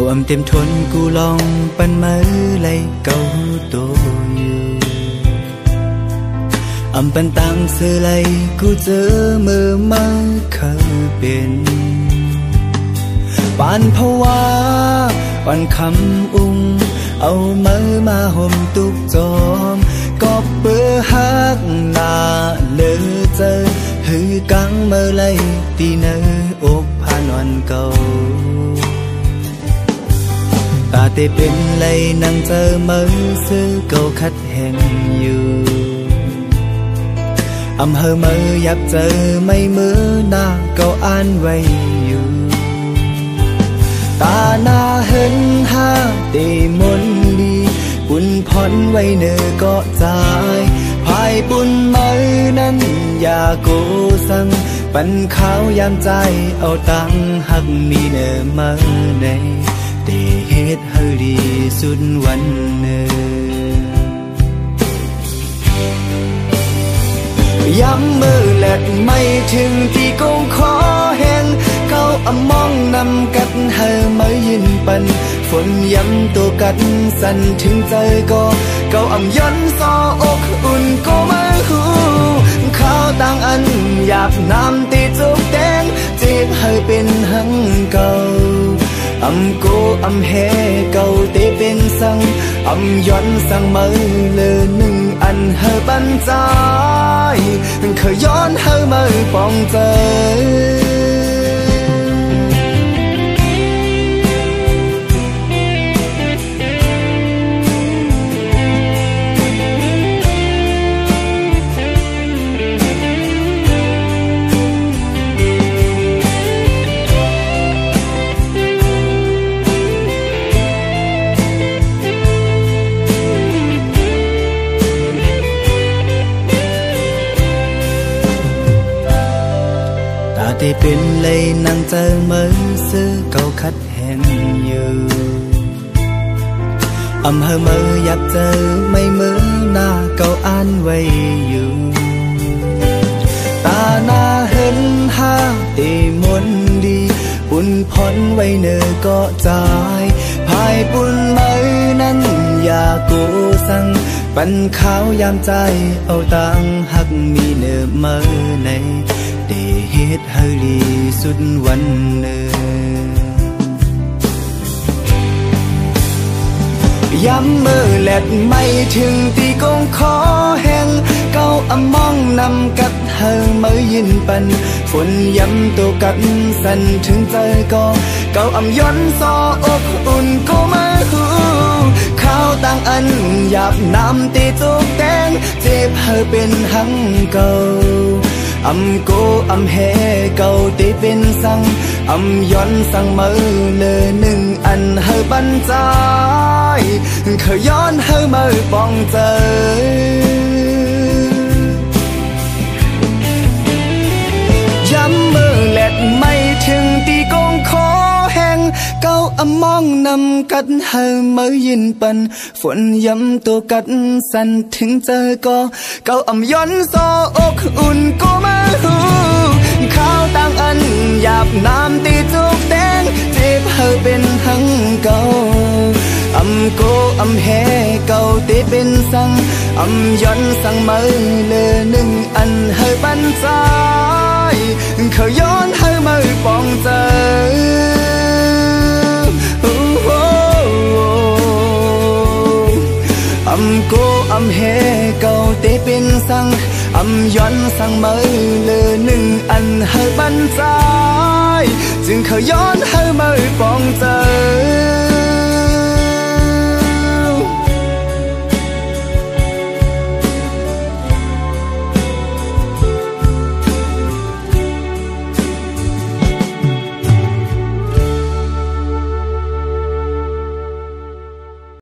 âm tiêm thôn cu lòng pan mơ lấy câu tô âm pan tăng sư lấy cu chớ mơ mơ khờ bên pan phao wa pan khăm ung ao mơ ma hôm tục gióm có bơ hát na lơ chơ hư căng mơ lấy tì nơ ốp pan hoàn cầu ta tê bên lấy năng chơ mơ sư câu khách hẹn you âm hơ mơ dập chơ mây mưa na câu an vây you ta na hân ha tê muốn đi buồn phòn vây nơ có dài phải buồn mơนั้นอย่าโกสังปันขาวยามใจเอาตังหักมีเนอมาในเตเฮ็ดให้ดีสุดวันเนย้ำมือแหลกไม่ถึงที่กงขอแห้งเขาอมองนำกัดเฮอไม่ยินปันฝนย้ำตัวกัดสั่นถึงใจก็เขาอำย้อนซออกอุ่นก็ไม่หูข้าวต่างอันหยาบน้ำตีจุกแดงจีบให้เป็นหังเก่าอำโกอำแห่เก่าตีเป็นสังอำย้อนสังมือเลือหนึ่งอันเฮบันใจเคยย้อนเฮมือปองใจที่เป็นเลยนั่งเจอเมื่อซื้อเก่าคัดแห่งอยู่อำเภอเมื่ออยากเจอไม่เมื่อหน้าเก่าอ่านไว้อยู่ตาหน้าเห็นห้าตีมนดีปุ่นพรไว้เนอก็ใจภายปุ่นเมื่อนั้นอย่ากูสั่งปันขาวยามใจเอาตังหักมีเนอเมื่อในเดเฮ็ดให้ดีสุดวันเนย้ำมือแหลดไม่ถึงตีกงขอแห้งเก้าอมองนำกัดเฮอมือยินปันฝนย้ำตัวกัดสั่นถึงใจก็เก้าอำย้อนซออกอุ่นก็มาหูข้าวต่างอันหยาบน้ำตีจุกแดงเจ็บเฮอเป็นหังเก่าอำโกอำแห่เก่าตีเป็นสังอำย้อนสังมือเลือหนึ่งอันเฮบันใจเคยย้อนเฮมือปองเจอย้ำมือแหลดไม่ถึงตีกงขอแห้งเก้าอมองนำกัดเฮมือยินปันฝนย้ำตัวกัดสั่นถึงเจอก็เก้าอำย้อนซออกอุ่นก็มาหูข้าวต่างอันหยาบน้ำตีจุกแดงเจ็บเฮเป็นหังเก่าอำโกอำแห่เก่าตีเป็นสังอำย้อนสังมือเลือหนึ่งอันเฮบันใจเคยย้อนเฮมือปองเจออำโกอำแห่เก่าตีเป็นสังอำย้อนสังมือเลือหนึ่งอันเฮบันใจจึงเคยย้อนเฮมือปองเจอ